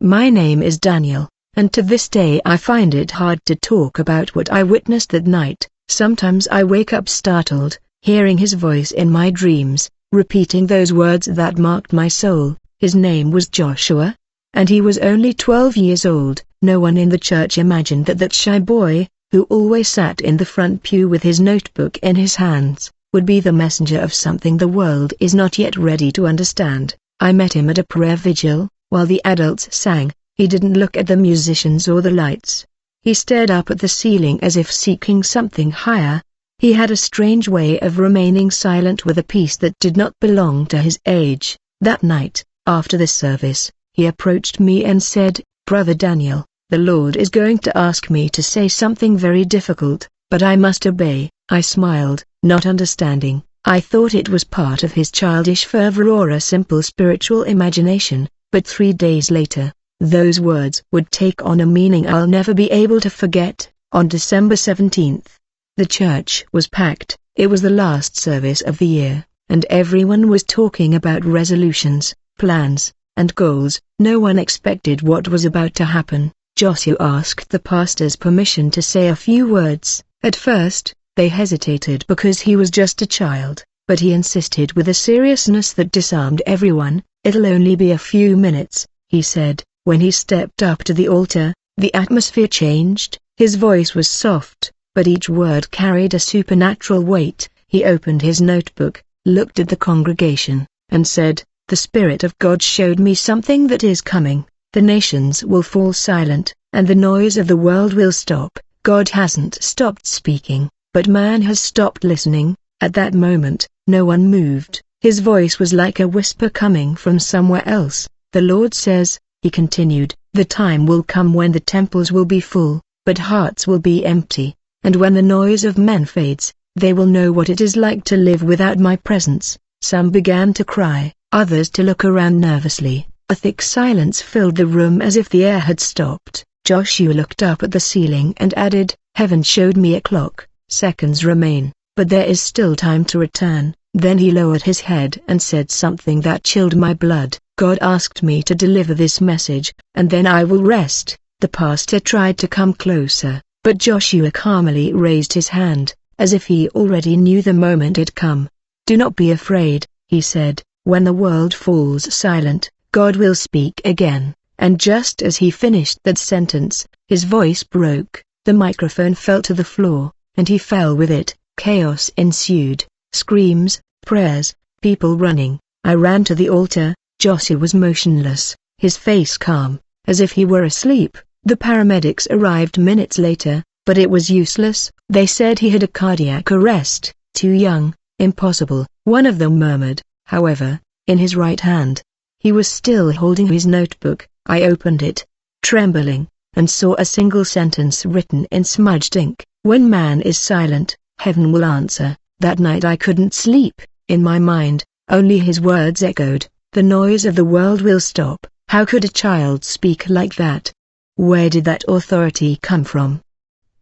My name is Daniel, and to this day I find it hard to talk about what I witnessed that night. Sometimes I wake up startled, hearing his voice in my dreams, repeating those words that marked my soul. His name was Joshua, and he was only 12 years old. No one in the church imagined that shy boy, who always sat in the front pew with his notebook in his hands, would be the messenger of something the world is not yet ready to understand. I met him at a prayer vigil, while the adults sang. He didn't look at the musicians or the lights. He stared up at the ceiling as if seeking something higher. He had a strange way of remaining silent with a peace that did not belong to his age. That night, after the service, he approached me and said, "Brother Daniel, the Lord is going to ask me to say something very difficult, but I must obey." I smiled, not understanding. I thought it was part of his childish fervor or a simple spiritual imagination, but 3 days later, those words would take on a meaning I'll never be able to forget. On December 17th, the church was packed. It was the last service of the year, and everyone was talking about resolutions, plans, and goals. No one expected what was about to happen. Joshua asked the pastor's permission to say a few words. At first, they hesitated because he was just a child, but he insisted with a seriousness that disarmed everyone. "It'll only be a few minutes," he said. When he stepped up to the altar, the atmosphere changed. His voice was soft, but each word carried a supernatural weight. He opened his notebook, looked at the congregation, and said, "The Spirit of God showed me something that is coming. The nations will fall silent, and the noise of the world will stop." God hasn't stopped speaking, but man has stopped listening. At that moment, no one moved. His voice was like a whisper coming from somewhere else. "The Lord says," he continued, "the time will come when the temples will be full, but hearts will be empty, and when the noise of men fades, they will know what it is like to live without my presence." Some began to cry, others to look around nervously. A thick silence filled the room as if the air had stopped. Joshua looked up at the ceiling and added, "Heaven showed me a clock. Seconds remain, but there is still time to return." Then he lowered his head and said something that chilled my blood. "God asked me to deliver this message, and then I will rest." The pastor tried to come closer, but Joshua calmly raised his hand, as if he already knew the moment had come. "Do not be afraid," he said. "When the world falls silent, God will speak again." And just as he finished that sentence, his voice broke, the microphone fell to the floor, and he fell with it. Chaos ensued, screams, prayers, people running. I ran to the altar. Joshua was motionless, his face calm, as if he were asleep. The paramedics arrived minutes later, but it was useless. They said he had a cardiac arrest. Too young, impossible. One of them murmured, however, in his right hand. He was still holding his notebook. I opened it, trembling, and saw a single sentence written in smudged ink. "When man is silent, heaven will answer." That night I couldn't sleep. In my mind, only his words echoed. "The noise of the world will stop." How could a child speak like that? Where did that authority come from?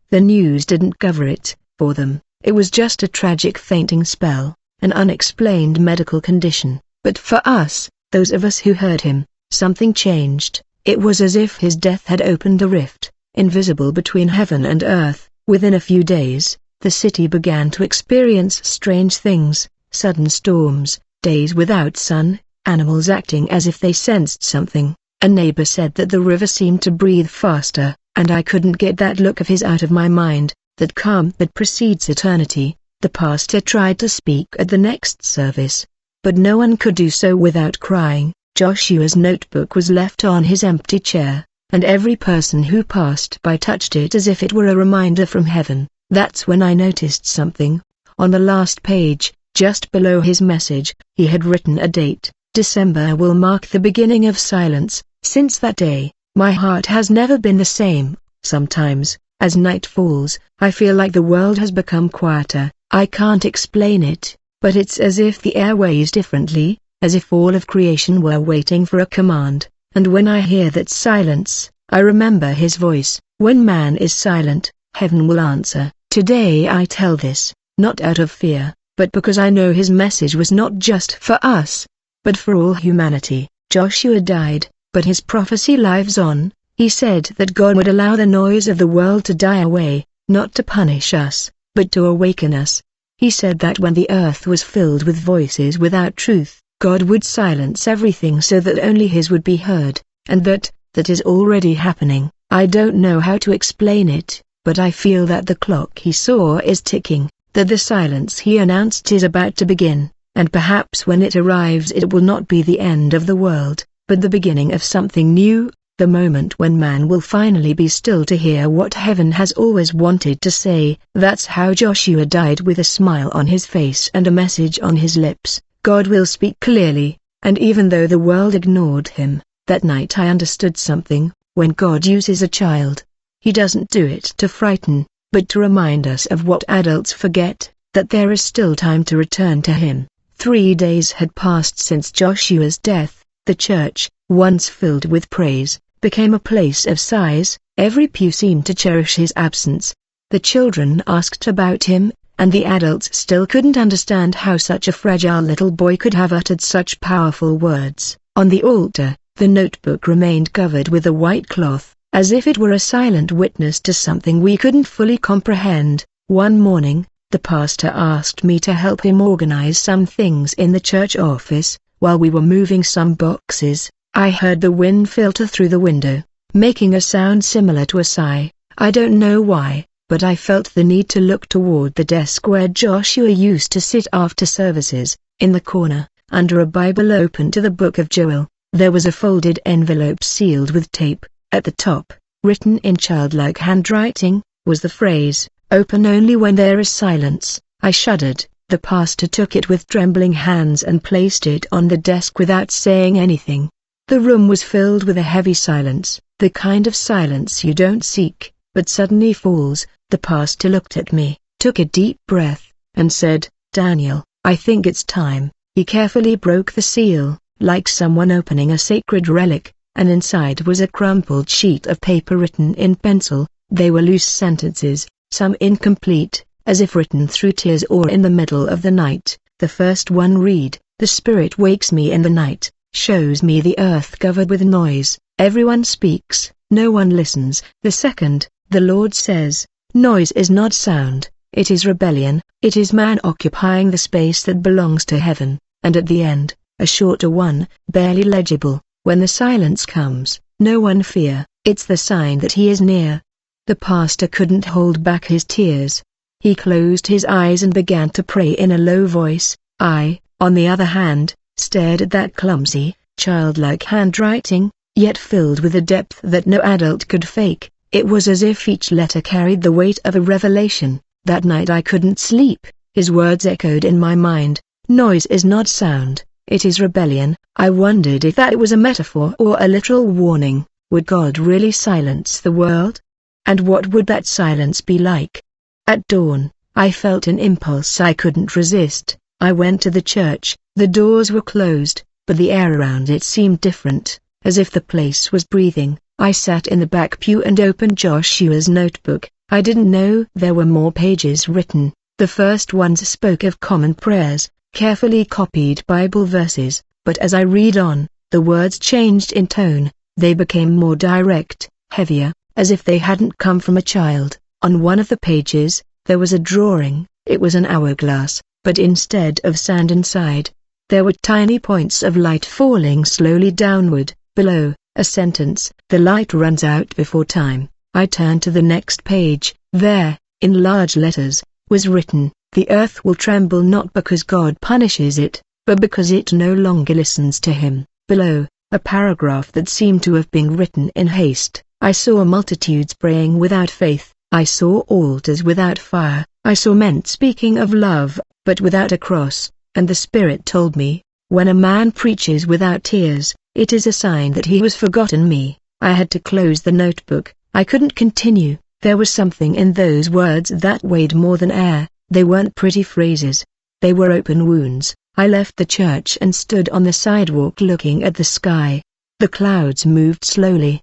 The news didn't cover it for them. It was just a tragic fainting spell, an unexplained medical condition. But for us, those of us who heard him, something changed. It was as if his death had opened a rift, invisible between heaven and earth. Within a few days, the city began to experience strange things, sudden storms, days without sun, animals acting as if they sensed something. A neighbor said that the river seemed to breathe faster, and I couldn't get that look of his out of my mind, that calm that precedes eternity. The pastor tried to speak at the next service, but no one could do so without crying. Joshua's notebook was left on his empty chair, and every person who passed by touched it as if it were a reminder from heaven. That's when I noticed something. On the last page, just below his message, he had written a date. December will mark the beginning of silence. Since that day, my heart has never been the same. Sometimes, as night falls, I feel like the world has become quieter. I can't explain it, but it's as if the air weighs differently, as if all of creation were waiting for a command. And when I hear that silence, I remember his voice. When man is silent, heaven will answer. Today I tell this, not out of fear, but because I know his message was not just for us, but for all humanity. Joshua died, but his prophecy lives on. He said that God would allow the noise of the world to die away, not to punish us, but to awaken us. He said that when the earth was filled with voices without truth, God would silence everything so that only His would be heard, and that is already happening. I don't know how to explain it, but I feel that the clock He saw is ticking, that the silence He announced is about to begin, and perhaps when it arrives it will not be the end of the world, but the beginning of something new, the moment when man will finally be still to hear what heaven has always wanted to say. That's how Joshua died, with a smile on his face and a message on his lips. God will speak clearly, and even though the world ignored him, that night I understood something. When God uses a child, He doesn't do it to frighten, but to remind us of what adults forget, that there is still time to return to Him. 3 days had passed since Joshua's death. The church, once filled with praise, became a place of sighs. Every pew seemed to cherish his absence. The children asked about him, and the adults still couldn't understand how such a fragile little boy could have uttered such powerful words. On the altar, the notebook remained covered with a white cloth, as if it were a silent witness to something we couldn't fully comprehend. One morning, the pastor asked me to help him organize some things in the church office. While we were moving some boxes, I heard the wind filter through the window, making a sound similar to a sigh. I don't know why, but I felt the need to look toward the desk where Joshua used to sit after services. In the corner, under a Bible open to the book of Joel, there was a folded envelope sealed with tape. At the top, written in childlike handwriting, was the phrase, "Open only when there is silence." I shuddered. The pastor took it with trembling hands and placed it on the desk without saying anything. The room was filled with a heavy silence, the kind of silence you don't seek, but suddenly falls. The pastor looked at me, took a deep breath, and said, "Daniel, I think it's time." He carefully broke the seal, like someone opening a sacred relic, and inside was a crumpled sheet of paper written in pencil. They were loose sentences, some incomplete, as if written through tears or in the middle of the night. The first one read, "The Spirit wakes me in the night, shows me the earth covered with noise. Everyone speaks, no one listens." The second, "The Lord says, noise is not sound, it is rebellion, it is man occupying the space that belongs to heaven." And at the end, a shorter one, barely legible, "When the silence comes, no one fear, it's the sign that He is near." The pastor couldn't hold back his tears. He closed his eyes and began to pray in a low voice. I, on the other hand, stared at that clumsy, childlike handwriting, yet filled with a depth that no adult could fake. It was as if each letter carried the weight of a revelation. That night I couldn't sleep. His words echoed in my mind. Noise is not sound, it is rebellion. I wondered if that was a metaphor or a literal warning. Would God really silence the world? And what would that silence be like? At dawn, I felt an impulse I couldn't resist. I went to the church. The doors were closed, but the air around it seemed different, as if the place was breathing. I sat in the back pew and opened Joshua's notebook. I didn't know there were more pages written. The first ones spoke of common prayers, carefully copied Bible verses, but as I read on, the words changed in tone. They became more direct, heavier, as if they hadn't come from a child. On one of the pages, there was a drawing. It was an hourglass, but instead of sand inside, there were tiny points of light falling slowly downward. Below, a sentence, "The light runs out before time." I turned to the next page. There, in large letters, was written, "The earth will tremble not because God punishes it, but because it no longer listens to Him." Below, a paragraph that seemed to have been written in haste. I saw multitudes praying without faith. I saw altars without fire. I saw men speaking of love, but without a cross. And the Spirit told me, when a man preaches without tears, it is a sign that he has forgotten me. I had to close the notebook. I couldn't continue. There was something in those words that weighed more than air. They weren't pretty phrases. They were open wounds. I left the church and stood on the sidewalk looking at the sky. The clouds moved slowly,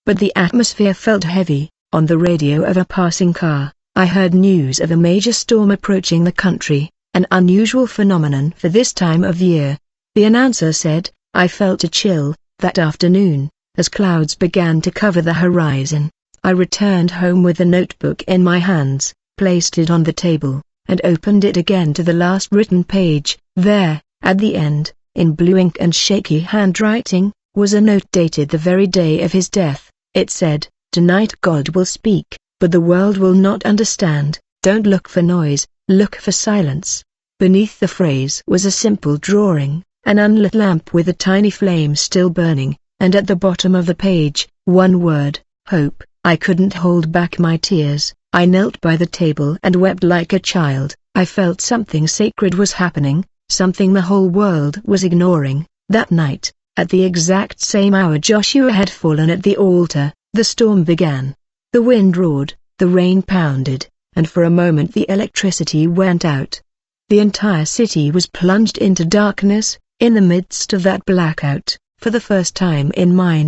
but the atmosphere felt heavy. On the radio of a passing car, I heard news of a major storm approaching the country, an unusual phenomenon for this time of year. The announcer said, I felt a chill. That afternoon, as clouds began to cover the horizon, I returned home with the notebook in my hands, placed it on the table, and opened it again to the last written page. There, at the end, in blue ink and shaky handwriting, was a note dated the very day of his death. It said, "Tonight God will speak, but the world will not understand. Don't look for noise, look for silence." Beneath the phrase was a simple drawing, an unlit lamp with a tiny flame still burning, and at the bottom of the page, one word, hope. I couldn't hold back my tears. I knelt by the table and wept like a child. I felt something sacred was happening, something the whole world was ignoring. That night, at the exact same hour Joshua had fallen at the altar, the storm began. The wind roared, the rain pounded, and for a moment the electricity went out. The entire city was plunged into darkness. In the midst of that blackout, for the first time in my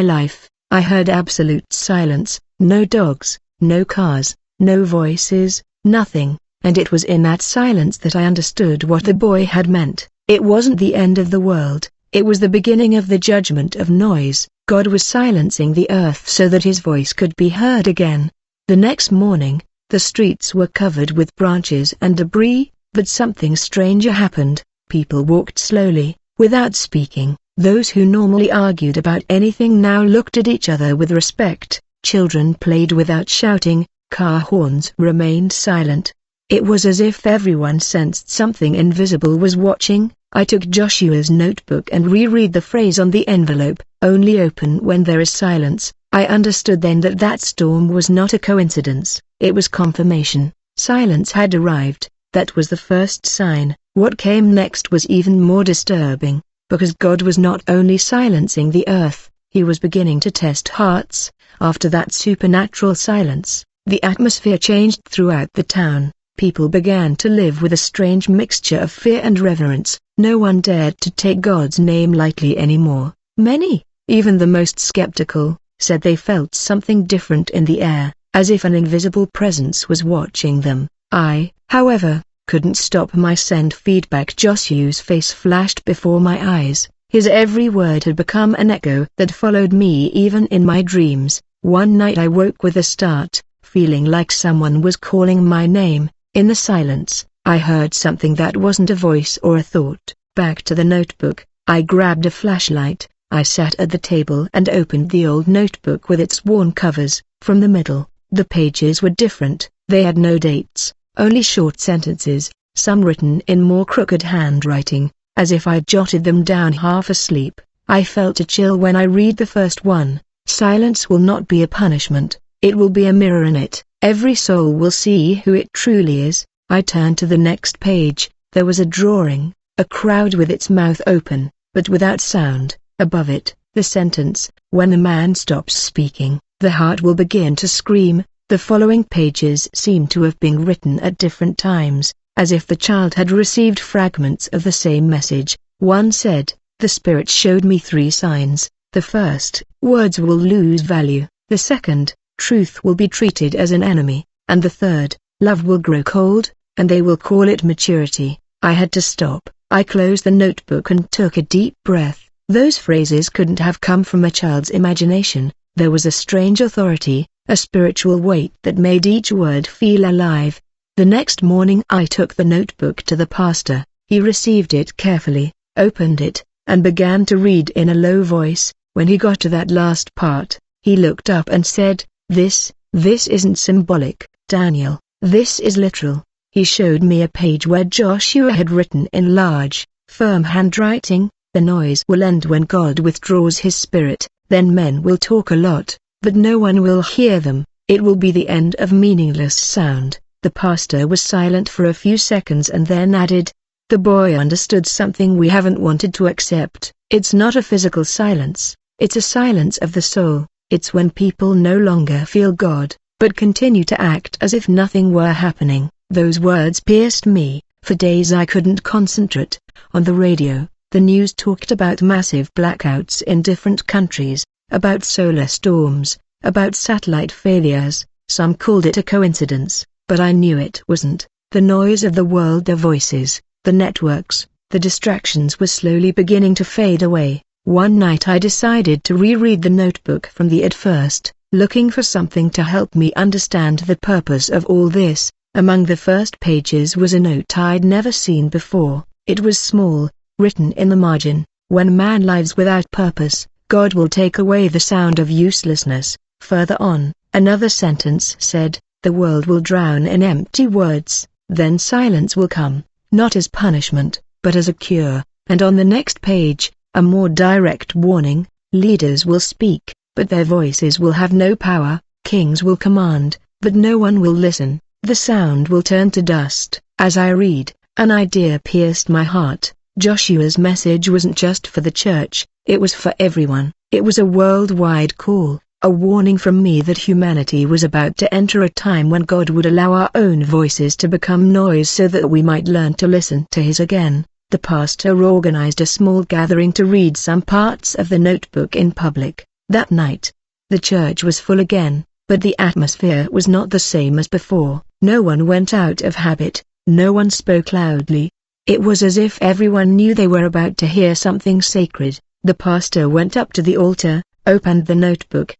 life, I heard absolute silence, no dogs, no cars, no voices, nothing, and it was in that silence that I understood what the boy had meant. It wasn't the end of the world, it was the beginning of the judgment of noise. God was silencing the earth so that his voice could be heard again. The next morning, the streets were covered with branches and debris, but something stranger happened. People walked slowly, without speaking. Those who normally argued about anything now looked at each other with respect. Children played without shouting, car horns remained silent. It was as if everyone sensed something invisible was watching. I took Joshua's notebook and reread the phrase on the envelope, "Only open when there is silence." I understood then that that storm was not a coincidence, it was confirmation. Silence had arrived. That was the first sign. What came next was even more disturbing, because God was not only silencing the earth, he was beginning to test hearts. After that supernatural silence, the atmosphere changed throughout the town. People began to live with a strange mixture of fear and reverence. No one dared to take God's name lightly anymore. Many, even the most skeptical, said they felt something different in the air, as if an invisible presence was watching them. I, however, couldn't stop my send feedback. Joshua's face flashed before my eyes. His every word had become an echo that followed me even in my dreams. One night I woke with a start, feeling like someone was calling my name. In the silence, I heard something that wasn't a voice or a thought. Back to the notebook, I grabbed a flashlight. I sat at the table and opened the old notebook with its worn covers. From the middle, the pages were different. They had no dates, only short sentences, some written in more crooked handwriting, as if I'd jotted them down half asleep. I felt a chill when I read the first one. Silence will not be a punishment, it will be a mirror in it. Every soul will see who it truly is. I turned to the next page. There was a drawing, a crowd with its mouth open, but without sound. Above it, the sentence, "When the man stops speaking, the heart will begin to scream." The following pages seemed to have been written at different times, as if the child had received fragments of the same message. One said, "The Spirit showed me 3 signs. The first, words will lose value. The second, truth will be treated as an enemy. And the third, love will grow cold, and they will call it maturity." I had to stop. I closed the notebook and took a deep breath. Those phrases couldn't have come from a child's imagination. There was a strange authority, a spiritual weight that made each word feel alive. The next morning I took the notebook to the pastor. He received it carefully, opened it, and began to read in a low voice. When he got to that last part, he looked up and said, This isn't symbolic, Daniel, this is literal." He showed me a page where Joshua had written in large, firm handwriting, "The noise will end when God withdraws his spirit, then men will talk a lot, but no one will hear them. It will be the end of meaningless sound." The pastor was silent for a few seconds and then added, "The boy understood something we haven't wanted to accept. It's not a physical silence, it's a silence of the soul. It's when people no longer feel God, but continue to act as if nothing were happening." Those words pierced me. For days I couldn't concentrate. On the radio, the news talked about massive blackouts in different countries, about solar storms, about satellite failures. Some called it a coincidence, but I knew it wasn't. The noise of the world, the voices, the networks, the distractions were slowly beginning to fade away. One night I decided to reread the notebook from the at first, looking for something to help me understand the purpose of all this. Among the first pages was a note I'd never seen before. It was small, written in the margin: "When man lives without purpose, God will take away the sound of uselessness." Further on, another sentence said, "The world will drown in empty words, then silence will come, not as punishment, but as a cure." And on the next page, a more direct warning: "Leaders will speak, but their voices will have no power, kings will command, but no one will listen, the sound will turn to dust." As I read, an idea pierced my heart. Joshua's message wasn't just for the church, it was for everyone. It was a worldwide call, a warning from me that humanity was about to enter a time when God would allow our own voices to become noise so that we might learn to listen to His again. The pastor organized a small gathering to read some parts of the notebook in public. That night, the church was full again, but the atmosphere was not the same as before. No one went out of habit, no one spoke loudly. It was as if everyone knew they were about to hear something sacred. The pastor went up to the altar, opened the notebook,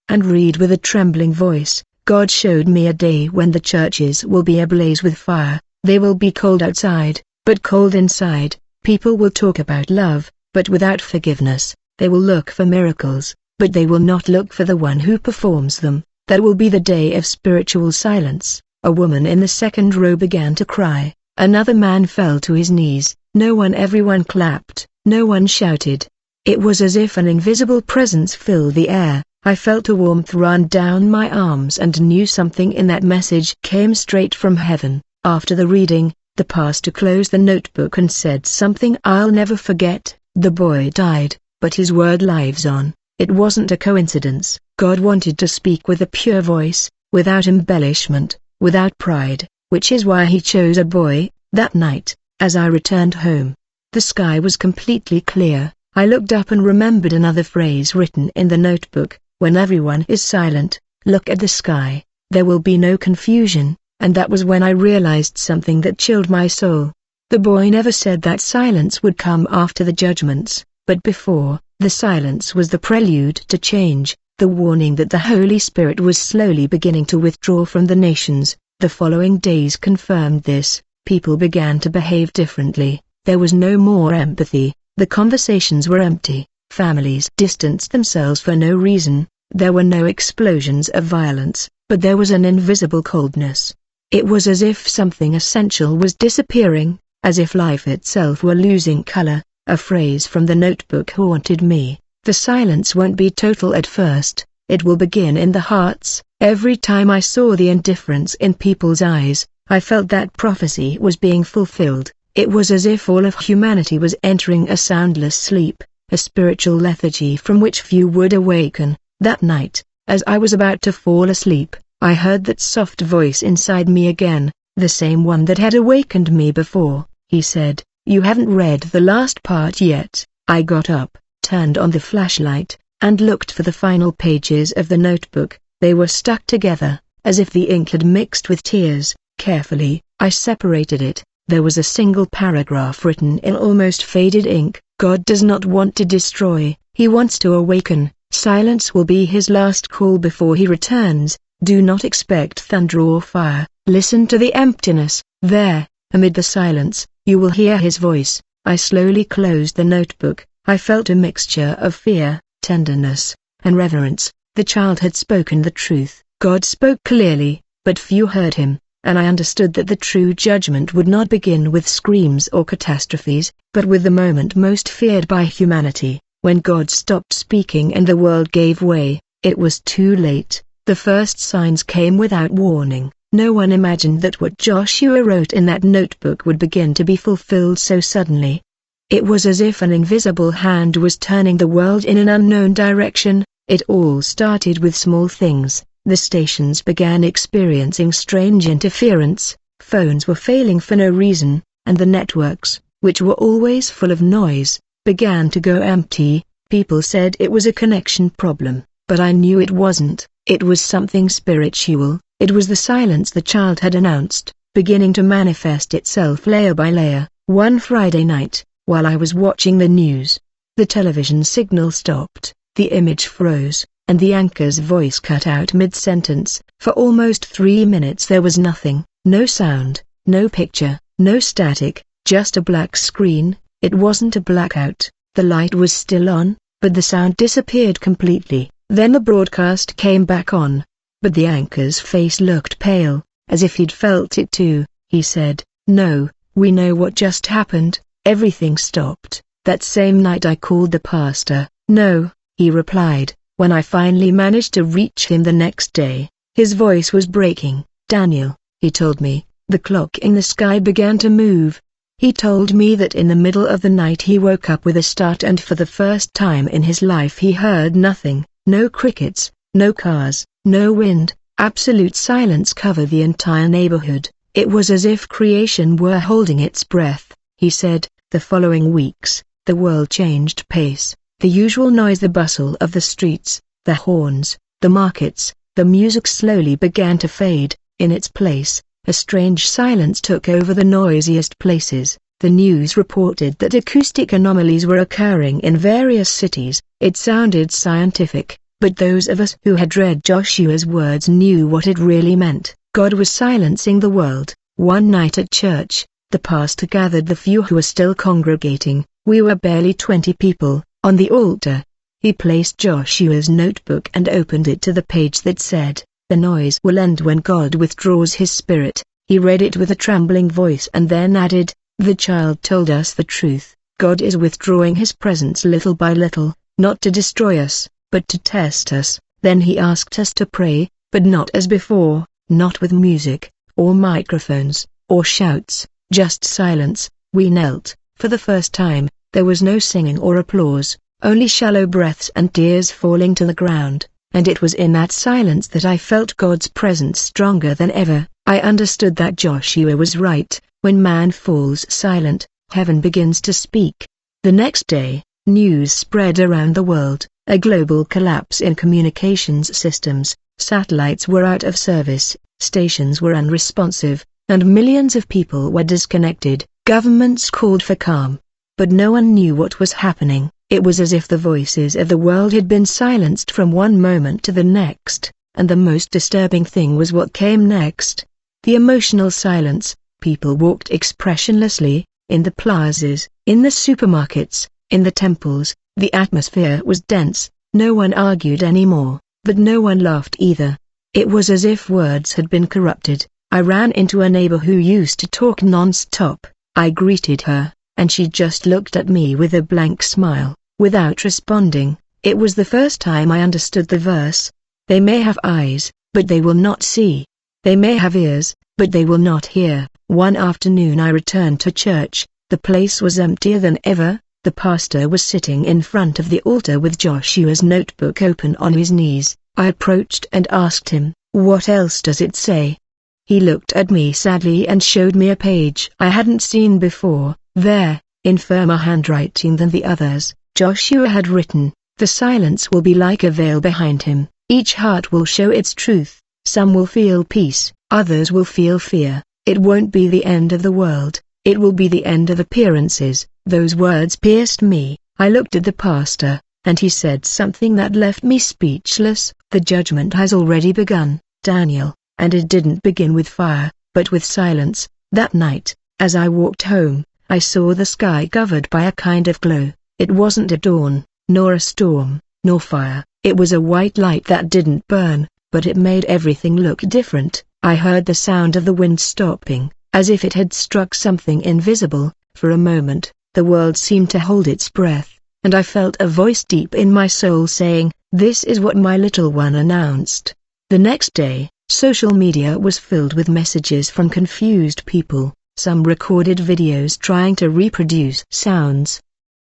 and read with a trembling voice, "God showed me a day when the churches will be ablaze with fire. They will be cold outside, but cold inside. People will talk about love, but without forgiveness. They will look for miracles, but they will not look for the one who performs them. That will be the day of spiritual silence." A woman in the second row began to cry. Another man fell to his knees. Everyone clapped, no one shouted. It was as if an invisible presence filled the air. I felt a warmth run down my arms and knew something in that message came straight from heaven. After the reading, the pastor closed the notebook and said something I'll never forget: "The boy died, but his word lives on." It wasn't a coincidence. God wanted to speak with a pure voice, without embellishment, without pride, which is why He chose a boy. That night, as I returned home, the sky was completely clear. I looked up and remembered another phrase written in the notebook: "When everyone is silent, look at the sky, there will be no confusion." And that was when I realized something that chilled my soul. The boy never said that silence would come after the judgments, but before. The silence was the prelude to change, the warning that the Holy Spirit was slowly beginning to withdraw from the nations. The following days confirmed this. People began to behave differently. There was no more empathy. The conversations were empty. Families distanced themselves for no reason. There were no explosions of violence, but there was an invisible coldness. It was as if something essential was disappearing, as if life itself were losing color. A phrase from the notebook haunted me: "The silence won't be total at first, it will begin in the hearts." Every time I saw the indifference in people's eyes, I felt that prophecy was being fulfilled. It was as if all of humanity was entering a soundless sleep, a spiritual lethargy from which few would awaken. That night, as I was about to fall asleep, I heard that soft voice inside me again, the same one that had awakened me before. He said, "You haven't read the last part yet." I got up, turned on the flashlight, and looked for the final pages of the notebook. They were stuck together, as if the ink had mixed with tears. Carefully, I separated it. There was a single paragraph written in almost faded ink: "God does not want to destroy, He wants to awaken. Silence will be His last call before He returns. Do not expect thunder or fire. Listen to the emptiness. There, amid the silence, you will hear His voice." I slowly closed the notebook. I felt a mixture of fear, tenderness, and reverence. The child had spoken the truth. God spoke clearly, but few heard Him, and I understood that the true judgment would not begin with screams or catastrophes, but with the moment most feared by humanity, when God stopped speaking and the world gave way. It was too late. The first signs came without warning. No one imagined that what Joshua wrote in that notebook would begin to be fulfilled so suddenly. It was as if an invisible hand was turning the world in an unknown direction. It all started with small things. The stations began experiencing strange interference, phones were failing for no reason, and the networks, which were always full of noise, began to go empty. People said it was a connection problem, but I knew it wasn't. It was something spiritual. It was the silence the child had announced, beginning to manifest itself layer by layer. One Friday night, while I was watching the news, The television signal stopped, the image froze, and the anchor's voice cut out mid-sentence. For almost 3 minutes there was nothing, no sound, no picture, no static, just a black screen. It wasn't a blackout, the light was still on, but the sound disappeared completely. Then the broadcast came back on. But the anchor's face looked pale, as if he'd felt it too. He said, "No, we know what just happened, everything stopped." That same night I called the pastor. "No," he replied, when I finally managed to reach him the next day. His voice was breaking. "Daniel," he told me, "the clock in the sky began to move." He told me that in the middle of the night he woke up with a start, and for the first time in his life he heard nothing, no crickets, no cars, no wind. Absolute silence covered the entire neighborhood. It was as if creation were holding its breath. He said, the following weeks, the world changed pace. The usual noise, the bustle of the streets, the horns, the markets, the music slowly began to fade. In its place, a strange silence took over the noisiest places. The news reported that acoustic anomalies were occurring in various cities. It sounded scientific, but those of us who had read Joshua's words knew what it really meant. God was silencing the world. One night at church, the pastor gathered the few who were still congregating. We were barely 20 people. On the altar, he placed Joshua's notebook and opened it to the page that said, "The noise will end when God withdraws his spirit." He read it with a trembling voice and then added, "The child told us the truth. God is withdrawing his presence little by little, not to destroy us, but to test us." Then he asked us to pray, but not as before, not with music, or microphones, or shouts, just silence. We knelt. For the first time, there was no singing or applause, only shallow breaths and tears falling to the ground, and it was in that silence that I felt God's presence stronger than ever. I understood that Joshua was right. When man falls silent, heaven begins to speak. The next day, news spread around the world, a global collapse in communications systems. Satellites were out of service, stations were unresponsive, and millions of people were disconnected. Governments called for calm, but no one knew what was happening. It was as if the voices of the world had been silenced from one moment to the next, and the most disturbing thing was what came next. The emotional silence. People walked expressionlessly, in the plazas, in the supermarkets, in the temples. The atmosphere was dense. No one argued anymore, but no one laughed either. It was as if words had been corrupted. I ran into a neighbor who used to talk non-stop. I greeted her, and she just looked at me with a blank smile, without responding. It was the first time I understood the verse, "They may have eyes, but they will not see. They may have ears, but they will not hear." One afternoon I returned to church. The place was emptier than ever. The pastor was sitting in front of the altar with Joshua's notebook open on his knees. I approached and asked him, "What else does it say?" He looked at me sadly and showed me a page I hadn't seen before. There, in firmer handwriting than the others, Joshua had written, "The silence will be like a veil behind him. Each heart will show its truth. Some will feel peace, others will feel fear. It won't be the end of the world, it will be the end of appearances." Those words pierced me. I looked at the pastor, and he said something that left me speechless. "The judgment has already begun, Daniel, and it didn't begin with fire, but with silence." That night, as I walked home, I saw the sky covered by a kind of glow. It wasn't a dawn, nor a storm, nor fire. It was a white light that didn't burn, but it made everything look different. I heard the sound of the wind stopping, as if it had struck something invisible. For a moment, the world seemed to hold its breath, and I felt a voice deep in my soul saying, "This is what my little one announced." The next day, social media was filled with messages from confused people. Some recorded videos trying to reproduce sounds.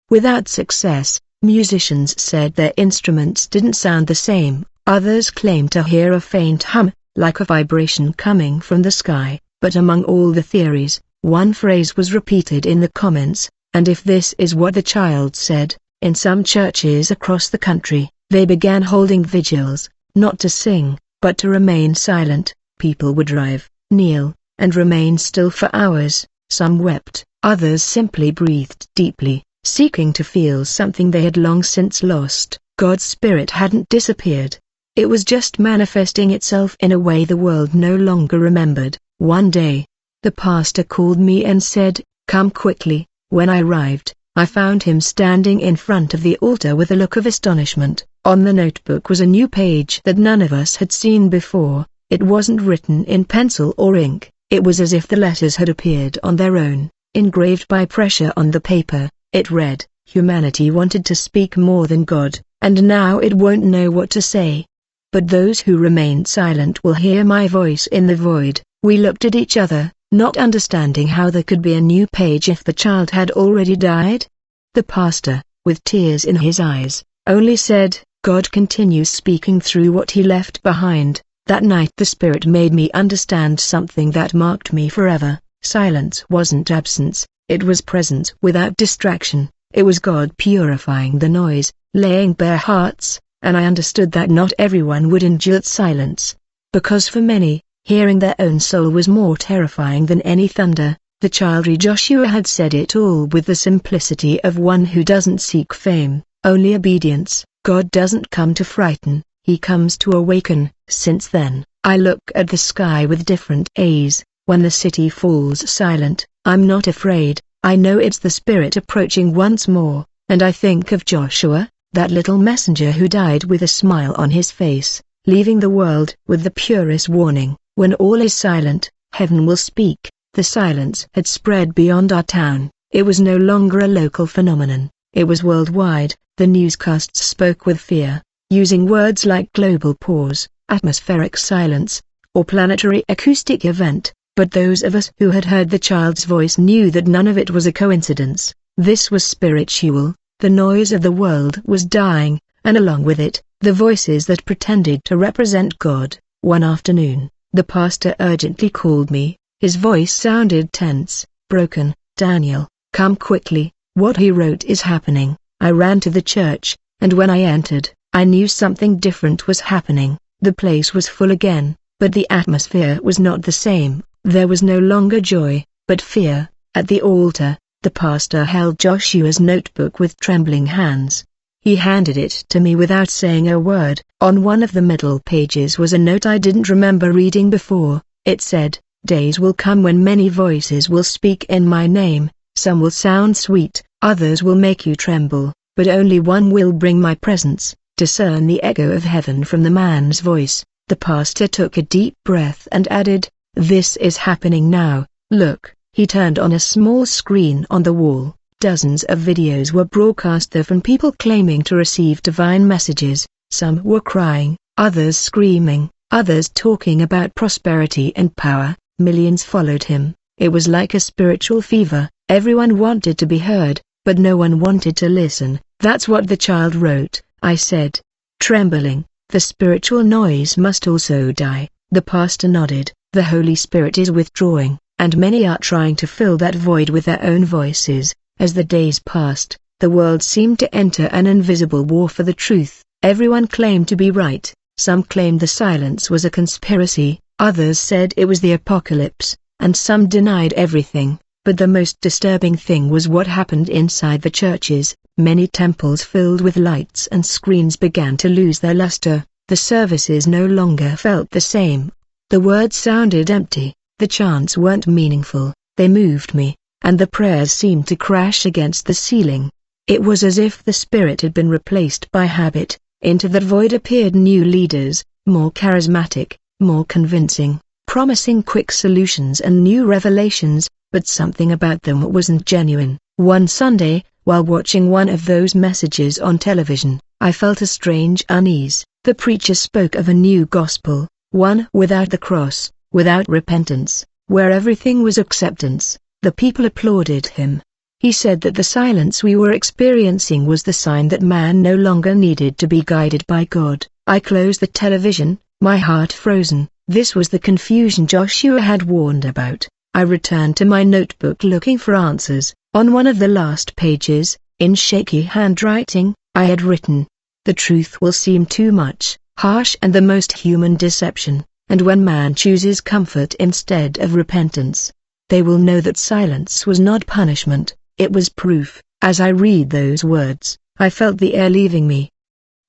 Without success, musicians said their instruments didn't sound the same. Others claimed to hear a faint hum, like a vibration coming from the sky. But among all the theories, one phrase was repeated in the comments, "And if this is what the child said." In some churches across the country, they began holding vigils, not to sing, but to remain silent. People would drive, kneel, and remain still for hours. Some wept, others simply breathed deeply. seeking to feel something they had long since lost. God's Spirit hadn't disappeared. It was just manifesting itself in a way the world no longer remembered. One day, the pastor called me and said, "Come quickly." When I arrived, I found him standing in front of the altar with a look of astonishment. On the notebook was a new page that none of us had seen before. It wasn't written in pencil or ink. It was as if the letters had appeared on their own, engraved by pressure on the paper. It read, "Humanity wanted to speak more than God, and now it won't know what to say. But those who remain silent will hear my voice in the void." We looked at each other, not understanding how there could be a new page if the child had already died. The pastor, with tears in his eyes, only said, "God continues speaking through what he left behind." That night the Spirit made me understand something that marked me forever. Silence wasn't absence, it was presence without distraction. It was God purifying the noise, laying bare hearts, and I understood that not everyone would endure silence. Because for many, hearing their own soul was more terrifying than any thunder. The childry Joshua had said it all with the simplicity of one who doesn't seek fame, only obedience. God doesn't come to frighten, he comes to awaken. Since then, I look at the sky with different eyes. When the city falls silent, I'm not afraid. I know it's the Spirit approaching once more, and I think of Joshua, that little messenger who died with a smile on his face, leaving the world with the purest warning. When all is silent, heaven will speak. The silence had spread beyond our town. It was no longer a local phenomenon, it was worldwide. The newscasts spoke with fear, using words like global pause, atmospheric silence, or planetary acoustic event. But those of us who had heard the child's voice knew that none of it was a coincidence. This was spiritual. The noise of the world was dying, and along with it, the voices that pretended to represent God. One afternoon, the pastor urgently called me. His voice sounded tense, broken. "Daniel, come quickly, what he wrote is happening." I ran to the church, and when I entered, I knew something different was happening. The place was full again, but the atmosphere was not the same. There was no longer joy, but fear. At the altar, the pastor held Joshua's notebook with trembling hands. He handed it to me without saying a word. On one of the middle pages was a note I didn't remember reading before. It said, "Days will come when many voices will speak in my name. Some will sound sweet, others will make you tremble, but only one will bring my presence." Discern the echo of heaven from the man's voice. The pastor took a deep breath and added, "This is happening now. Look." He turned on a small screen on the wall. Dozens of videos were broadcast there from people claiming to receive divine messages. Some were crying, others screaming, others talking about prosperity and power. Millions followed him. It was like a spiritual fever. Everyone wanted to be heard, but no one wanted to listen. "That's what the child wrote," I said, trembling. "The spiritual noise must also die." The pastor nodded. "The Holy Spirit is withdrawing, and many are trying to fill that void with their own voices." As the days passed, the world seemed to enter an invisible war for the truth. Everyone claimed to be right. Some claimed the silence was a conspiracy, others said it was the apocalypse, and some denied everything. But the most disturbing thing was what happened inside the churches. Many temples filled with lights and screens began to lose their luster. The services no longer felt the same. The words sounded empty, the chants weren't meaningful. They moved me, and the prayers seemed to crash against the ceiling. It was as if the Spirit had been replaced by habit. Into that void appeared new leaders, more charismatic, more convincing, promising quick solutions and new revelations, but something about them wasn't genuine. One Sunday, while watching one of those messages on television, I felt a strange unease. The preacher spoke of a new gospel, one without the cross, without repentance, where everything was acceptance. The people applauded him. He said that the silence we were experiencing was the sign that man no longer needed to be guided by God. I closed the television, my heart frozen. This was the confusion Joshua had warned about. I returned to my notebook looking for answers. On one of the last pages, in shaky handwriting, I had written, "The truth will seem too much, harsh and the most human deception, and when man chooses comfort instead of repentance, they will know that silence was not punishment, it was proof." As I read those words, I felt the air leaving me.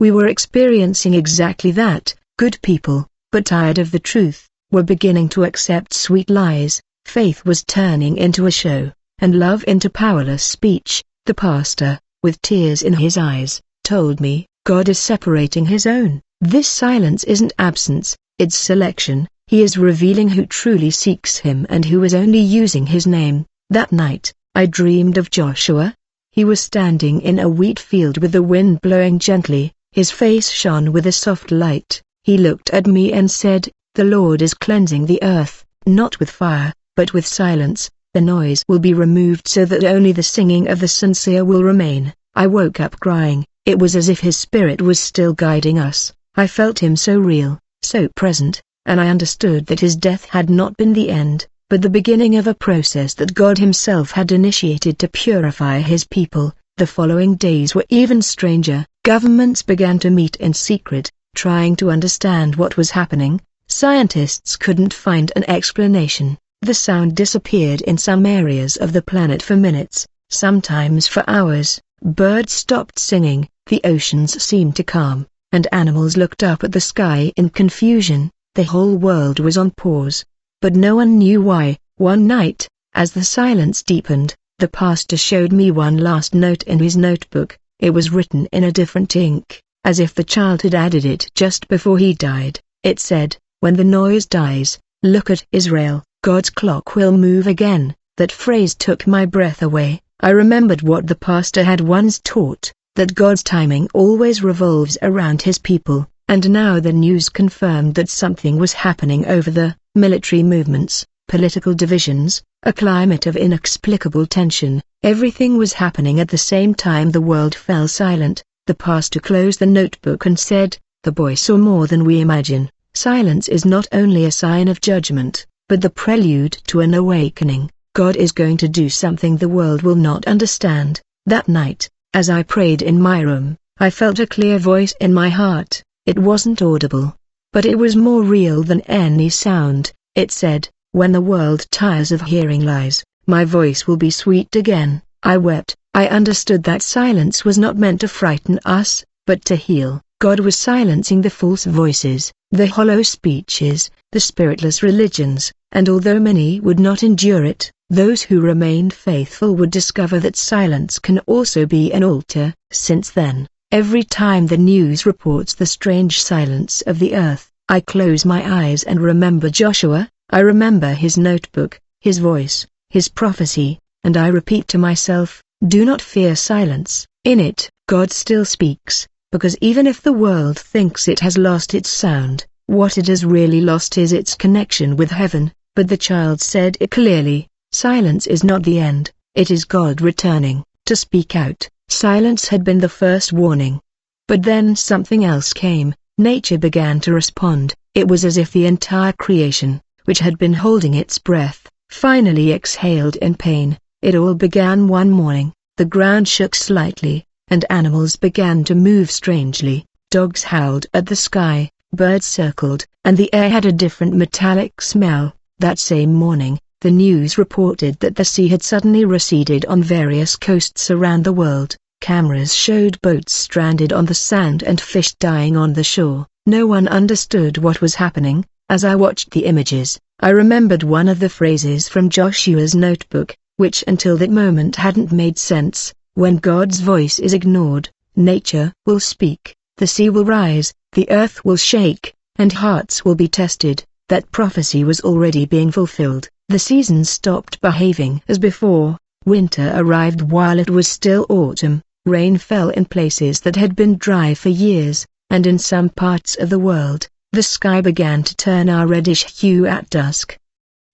We were experiencing exactly that. Good people, but tired of the truth, were beginning to accept sweet lies. Faith was turning into a show, and love into powerless speech. The pastor, with tears in his eyes, told me, God is separating his own. This silence isn't absence, it's selection. He is revealing who truly seeks him and who is only using his name. That night, I dreamed of Joshua. He was standing in a wheat field with the wind blowing gently. His face shone with a soft light. He looked at me and said, "The Lord is cleansing the earth, not with fire, but with silence. The noise will be removed so that only the singing of the sincere will remain." I woke up crying. It was as if his spirit was still guiding us. I felt him so real, so present, and I understood that his death had not been the end, but the beginning of a process that God himself had initiated to purify his people. The following days were even stranger. Governments began to meet in secret, trying to understand what was happening. Scientists couldn't find an explanation. The sound disappeared in some areas of the planet for minutes, sometimes for hours. Birds stopped singing, the oceans seemed to calm, and animals looked up at the sky in confusion. The whole world was on pause. But no one knew why. One night, as the silence deepened, the pastor showed me one last note in his notebook. It was written in a different ink, as if the child had added it just before he died. It said, "When the noise dies, look at Israel, God's clock will move again." That phrase took my breath away. I remembered what the pastor had once taught, that God's timing always revolves around his people, and now the news confirmed that something was happening over the military movements, political divisions, a climate of inexplicable tension. Everything was happening at the same time. The world fell silent. The pastor closed the notebook and said, "The boy saw more than we imagine. Silence is not only a sign of judgment, but the prelude to an awakening. God is going to do something the world will not understand." That night, as I prayed in my room, I felt a clear voice in my heart. It wasn't audible, but it was more real than any sound. It said, "When the world tires of hearing lies, my voice will be sweet again." I wept. I understood that silence was not meant to frighten us, but to heal. God was silencing the false voices, the hollow speeches, the spiritless religions, and although many would not endure it, those who remained faithful would discover that silence can also be an altar. Since then, every time the news reports the strange silence of the earth, I close my eyes and remember Joshua. I remember his notebook, his voice, his prophecy, and I repeat to myself, "Do not fear silence. In it, God still speaks, because even if the world thinks it has lost its sound, what it has really lost is its connection with heaven." But the child said it clearly, silence is not the end, it is God returning, to speak out. Silence had been the first warning. But then something else came. Nature began to respond. It was as if the entire creation, which had been holding its breath, finally exhaled in pain. It all began one morning. The ground shook slightly, and animals began to move strangely. Dogs howled at the sky, birds circled, and the air had a different metallic smell. That same morning, the news reported that the sea had suddenly receded on various coasts around the world. Cameras showed boats stranded on the sand and fish dying on the shore. No one understood what was happening. As I watched the images, I remembered one of the phrases from Joshua's notebook, which until that moment hadn't made sense. When God's voice is ignored, nature will speak, the sea will rise, the earth will shake, and hearts will be tested. That prophecy was already being fulfilled. The seasons stopped behaving as before. Winter arrived while it was still autumn. Rain fell in places that had been dry for years, and in some parts of the world, the sky began to turn a reddish hue at dusk.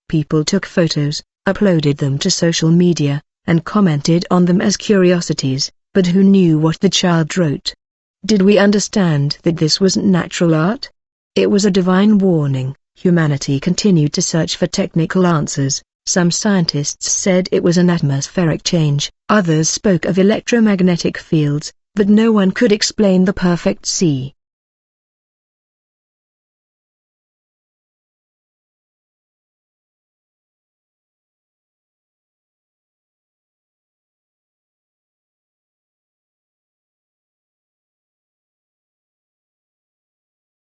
People took photos, uploaded them to social media, and commented on them as curiosities, but who knew what the child wrote? Did we understand that this wasn't natural art? It was a divine warning. Humanity continued to search for technical answers. Some scientists said it was an atmospheric change, others spoke of electromagnetic fields, but no one could explain the perfect sea.